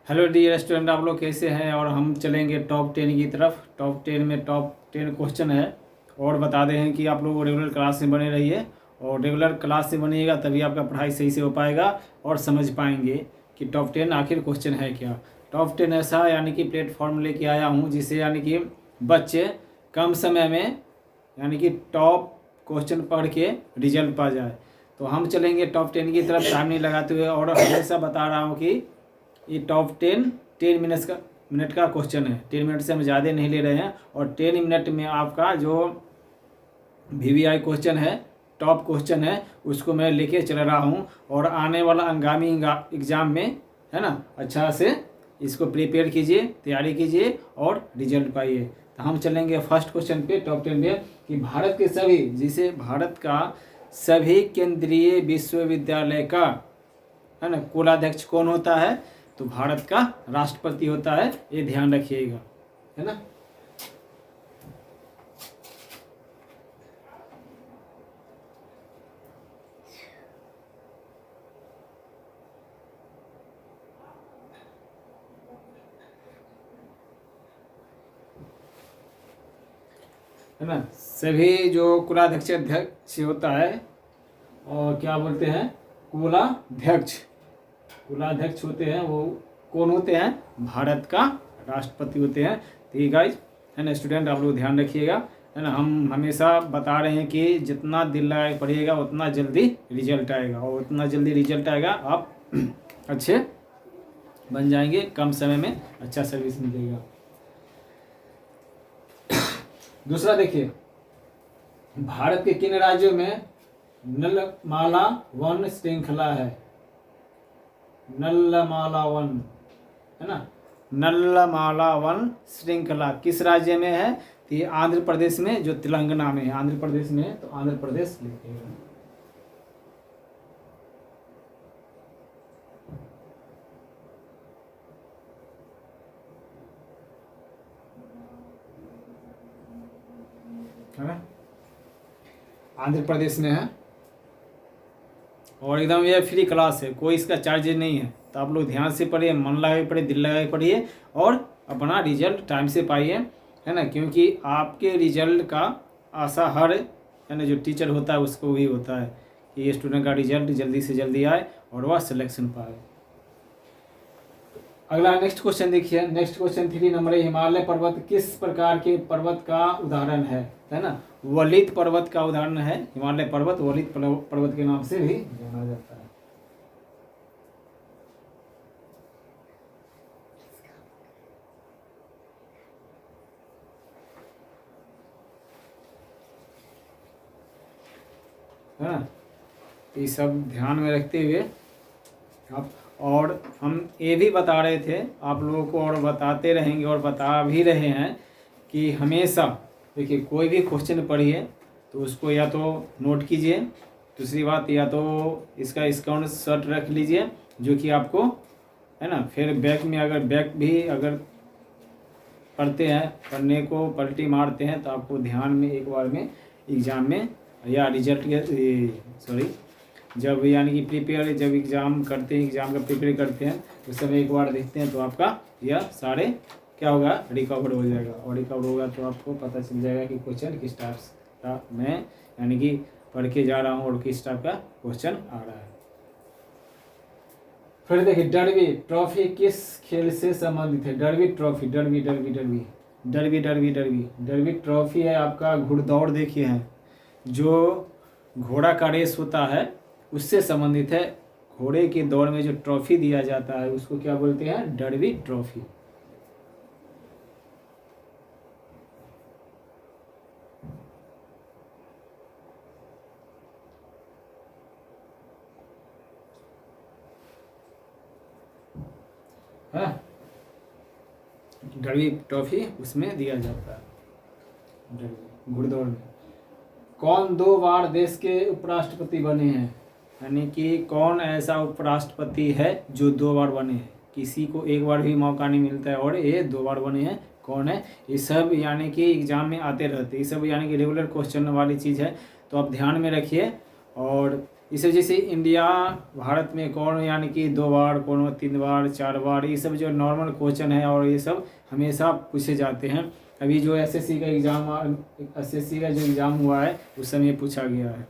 Hello dear student, आप लोग कैसे हैं। और हम चलेंगे टॉप 10 की तरफ। टॉप 10 में टॉप 10 क्वेश्चन है। और बता दें कि आप लोग रेगुलर क्लास में बने रहिए, और रेगुलर क्लास से बनिएगा तभी आपका पढ़ाई सही से हो पाएगा और समझ पाएंगे कि टॉप 10 आखिर क्वेश्चन है क्या। टॉप 10 ऐसा यानी कि प्लेटफॉर्म लेके आया हूँ जिससे यानी कि बच्चे कम समय में यानी कि टॉप क्वेश्चन पढ़ के रिजल्ट पा जाए। तो हम चलेंगे टॉप 10 की तरफ टाइम नहीं लगाते हुए। और हमेशा बता रहा हूँ कि ये टॉप 10 मिनट का क्वेश्चन है। 10 मिनट से हम ज़्यादा नहीं ले रहे हैं। और 10 मिनट में आपका जो VVI क्वेश्चन है, टॉप क्वेश्चन है, उसको मैं लेके चल रहा हूँ। और आने वाला आगामी एग्ज़ाम में है ना, अच्छा से इसको प्रिपेयर कीजिए, तैयारी कीजिए और रिजल्ट पाइए। तो हम चलेंगे फर्स्ट क्वेश्चन पे टॉप 10 में कि भारत का सभी केंद्रीय विश्वविद्यालय का है ना कुलाध्यक्ष कौन होता है। तो भारत का राष्ट्रपति होता है, ये ध्यान रखिएगा, है ना। है ना, सभी जो कुलाध्यक्ष होता है, और क्या बोलते हैं, कुलाध्यक्ष होते हैं, वो कौन होते हैं, भारत का राष्ट्रपति होते हैं। तो ये गाइज है ना स्टूडेंट, आप लोग ध्यान रखिएगा, है ना। हम हमेशा बता रहे हैं कि जितना दिल लगा पढ़िएगा उतना जल्दी रिजल्ट आएगा, और उतना जल्दी रिजल्ट आएगा आप अच्छे बन जाएंगे, कम समय में अच्छा सर्विस मिलेगा। दूसरा देखिए, भारत के किन राज्यों में नलमाला वन श्रृंखला है। नलमाला वन, है ना, नलमाला वन श्रृंखला किस राज्य में है। तो ये आंध्र प्रदेश में, जो तेलंगाना में है, आंध्र प्रदेश में है, तो आंध्र प्रदेश लिखिएगा। है ना, आंध्र प्रदेश में है। और एकदम ये फ्री क्लास है, कोई इसका चार्जेज नहीं है। तो आप लोग ध्यान से पढ़िए, मन लगा के पढ़िए, दिल लगा के पढ़िए, और अपना रिजल्ट टाइम से पाइए, है ना। क्योंकि आपके रिजल्ट का आशा हर है ना जो टीचर होता है उसको भी होता है कि ये स्टूडेंट का रिजल्ट जल्दी से जल्दी आए और वह सिलेक्शन पाए। अगला नेक्स्ट क्वेश्चन देखिए, नेक्स्ट क्वेश्चन 3 नंबर है, हिमालय पर्वत किस प्रकार के पर्वत का उदाहरण है ना। वलित पर्वत का उदाहरण है हिमालय पर्वत, वलित पर्वत के नाम से भी जाना जाता है ना। ये सब ध्यान में रखते हुए आप, और हम ये भी बता रहे थे आप लोगों को, और बताते रहेंगे और बता भी रहे हैं कि हमेशा देखिए कोई भी क्वेश्चन पढ़िए तो उसको या तो नोट कीजिए, दूसरी बात या तो इसका स्क्रीनशॉट रख लीजिए जो कि आपको है ना, फिर बैक में अगर पढ़ते हैं, पढ़ने को पलटी मारते हैं तो आपको ध्यान में एक बार में एग्ज़ाम में या जब यानी कि जब एग्ज़ाम करते हैं, एग्ज़ाम का प्रिपेयर करते हैं उस समय एक बार देखते हैं तो आपका यह सारे क्या होगा, रिकवर हो जाएगा। और रिकवर होगा तो आपको पता चल जाएगा कि क्वेश्चन किस टाइप का मैं यानी कि पढ़ के जा रहा हूँ और किस टाइप का क्वेश्चन आ रहा है। फिर देखिए, डर्बी ट्रॉफी किस खेल से संबंधित है। डर्बी ट्रॉफी, डर्बी ट्रॉफी है आपका घुड़दौड़ देखिए है, जो घोड़ा का रेस होता है उससे संबंधित है। घोड़े की दौड़ में जो ट्रॉफी दिया जाता है उसको क्या बोलते हैं, डर्बी ट्रॉफी। है डर्बी ट्रॉफी उसमें दिया जाता है, घुड़दौड़ में। कौन 2 बार देश के उपराष्ट्रपति बने हैं, यानी कि कौन ऐसा उपराष्ट्रपति है जो 2 बार बने हैं। किसी को एक बार भी मौका नहीं मिलता है और ये 2 बार बने हैं, कौन है। ये सब यानी कि एग्ज़ाम में आते रहते हैं, ये सब यानी कि रेगुलर क्वेश्चन वाली चीज़ है। तो आप ध्यान में रखिए और इस वजह से इंडिया भारत में कौन यानी कि 2 बार, कौन 3 बार, 4 बार, ये सब जो नॉर्मल क्वेश्चन है और ये सब हमेशा पूछे जाते हैं। अभी जो एसएससी का एग्ज़ाम हुआ है उस समय पूछा गया है।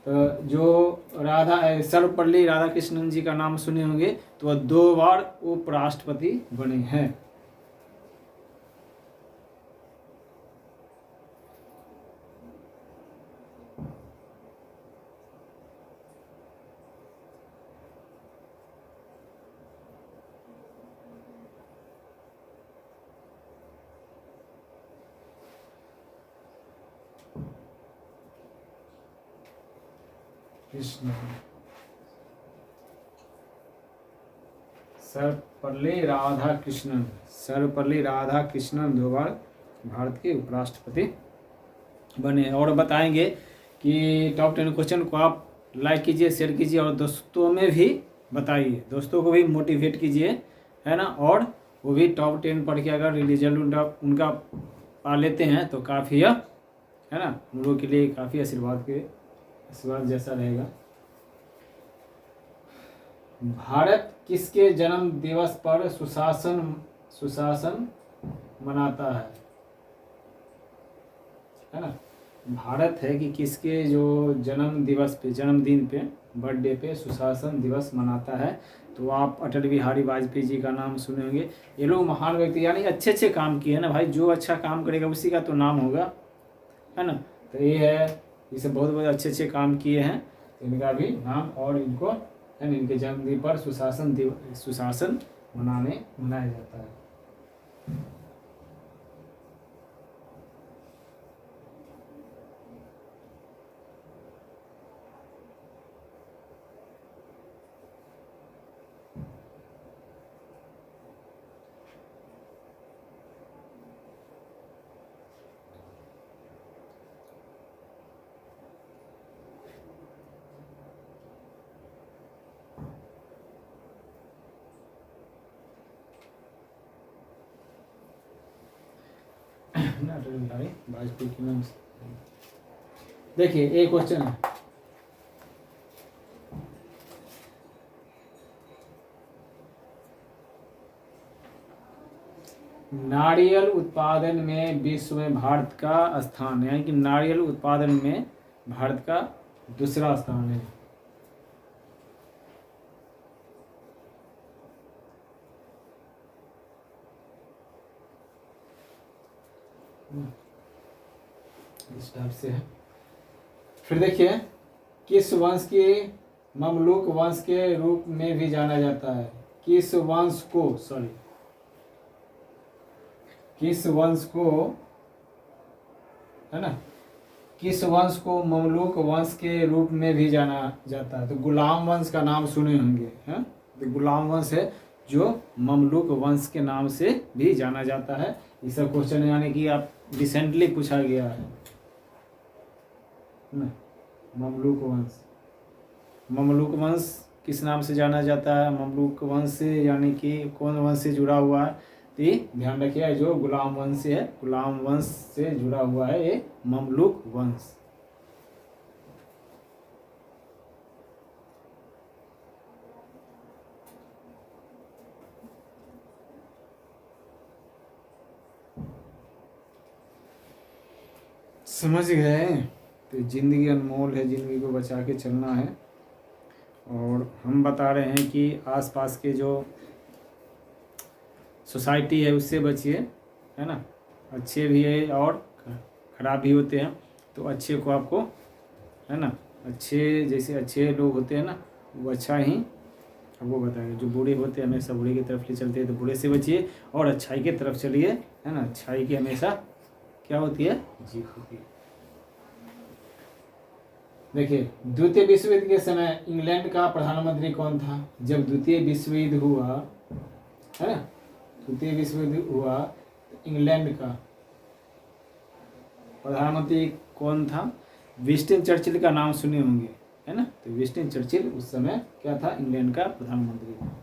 तो जो सर्वपल्ली राधाकृष्णन जी का नाम सुने होंगे, तो वह 2 बार उपराष्ट्रपति बने हैं। कृष्ण सर्वपल्ली राधाकृष्णन 2 बार भारत के उपराष्ट्रपति बने। और बताएंगे कि टॉप 10 क्वेश्चन को आप लाइक कीजिए, शेयर कीजिए और दोस्तों में भी बताइए, दोस्तों को भी मोटिवेट कीजिए, है ना। और वो भी टॉप 10 पढ़ के अगर रिजल्ट उनका पा लेते हैं तो काफ़ी है ना, उन लोगों के लिए काफ़ी आशीर्वाद जैसा रहेगा। भारत किसके जन्म दिवस पर सुशासन मनाता है ना। भारत है कि किसके जो जन्मदिन पे, बर्थडे पे सुशासन दिवस मनाता है। तो आप अटल बिहारी वाजपेयी जी का नाम सुने होंगे। ये लोग महान व्यक्ति यानी अच्छे काम किए हैं ना भाई, जो अच्छा काम करेगा उसी का तो नाम होगा, है ना। तो ये है, ये सब बहुत अच्छे काम किए हैं, तो इनका भी नाम और इनको इनके जन्मदिन पर सुशासन मनाया जाता है। वाजपेयी के नाम से देखिए एक क्वेश्चन है, नारियल उत्पादन में विश्व में भारत का स्थान, यानी कि नारियल उत्पादन में भारत का दूसरा स्थान है। इस टाइप से है। फिर देखिए, किस वंश के ममलूक वंश के रूप में भी जाना जाता है। किस वंश को है ना, किस वंश को ममलूक वंश के रूप में भी जाना जाता है। तो गुलाम वंश का नाम सुने होंगे, हैं। तो गुलाम वंश है जो ममलूक वंश के नाम से भी जाना जाता है। ये सब क्वेश्चन यानी कि आप रिसेंटली पूछा गया है ना। ममलूक वंश किस नाम से जाना जाता है। ममलूक वंश से यानी कि कौन वंश से जुड़ा हुआ है, तो ये ध्यान रखिए, जो गुलाम वंश है, गुलाम वंश से जुड़ा हुआ है ये ममलूक वंश। समझ गए। तो ज़िंदगी अनमोल है, ज़िंदगी को बचा के चलना है। और हम बता रहे हैं कि आसपास के जो सोसाइटी है उससे बचिए, है ना। अच्छे भी है और ख़राब भी होते हैं, तो अच्छे को आपको, है ना, अच्छे जैसे अच्छे लोग होते हैं ना, वो अच्छा ही आपको बताएंगे। जो बुरे होते हैं हमेशा बुरे की तरफ ले चलते हैं, तो बुरे से बचिए और अच्छाई की तरफ चलिए, है ना। अच्छाई की हमेशा क्या होती है, जीत होती है। देखिए, द्वितीय विश्व युद्ध के समय इंग्लैंड का प्रधानमंत्री कौन था। जब द्वितीय विश्व युद्ध हुआ, है ना, द्वितीय विश्व युद्ध हुआ, तो इंग्लैंड का प्रधानमंत्री कौन था। विंस्टन चर्चिल का नाम सुने होंगे, है ना। तो विंस्टन चर्चिल उस समय क्या था, इंग्लैंड का प्रधानमंत्री था।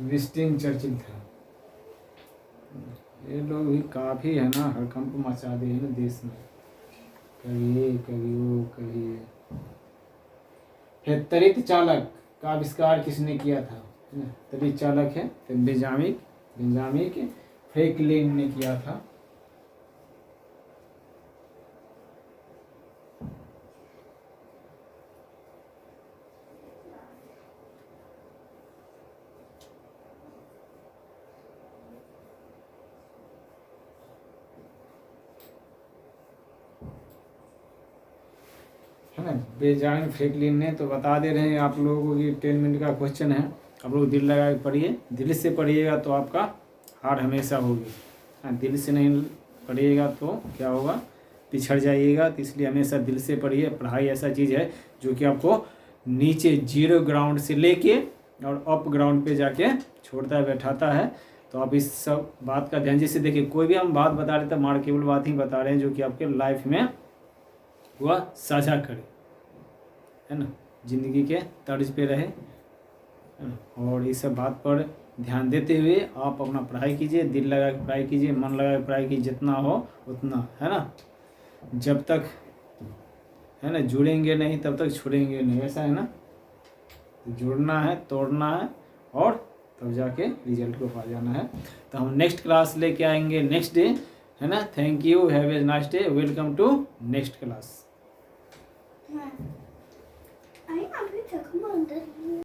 विंस्टन चर्चिल था। ये लोग भी काफ़ी है ना, हड़कंप मचा दिए हैं ना देश में, कभी ये कभी वो कभी ये। फिर त्वरित चालक का आविष्कार किसने किया था? त्वरित चालक है तो बेंजामिन फ्रैंकलिन ने किया था। है ना, बेंजामिन फ्रैंकलिन ने। तो बता दे रहे हैं आप लोगों को कि 10 मिनट का क्वेश्चन है, आप लोग दिल लगा के पढ़िए। दिल से पढ़िएगा तो आपका हार हमेशा होगी। हाँ, दिल से नहीं पढ़िएगा तो क्या होगा, पिछड़ जाइएगा। तो इसलिए हमेशा दिल से पढ़िए। पढ़ाई ऐसा चीज़ है जो कि आपको नीचे जीरो ग्राउंड से लेके और अप ग्राउंड पे जाके छोड़ता है, बैठाता है। तो आप इस सब बात का ध्यान, जैसे देखिए कोई भी हम बात बता रहे थे, मार्केबल बात ही बता रहे हैं जो कि आपके लाइफ में वह साझा करे, है ना, ज़िंदगी के तर्ज पे रहे, है ना। और इस सब बात पर ध्यान देते हुए आप अपना पढ़ाई कीजिए, दिल लगा के पढ़ाई कीजिए, मन लगा के पढ़ाई कीजिए, जितना हो उतना, है ना। जब तक, है ना, जुड़ेंगे नहीं तब तक छुड़ेंगे नहीं, ऐसा है ना। तो जुड़ना है, तोड़ना है और तब जाके रिजल्ट को पा जाना है। तो हम नेक्स्ट क्लास लेके आएंगे नेक्स्ट डे, है ना। Thank you, have a nice day, welcome to next class. आई अभी तक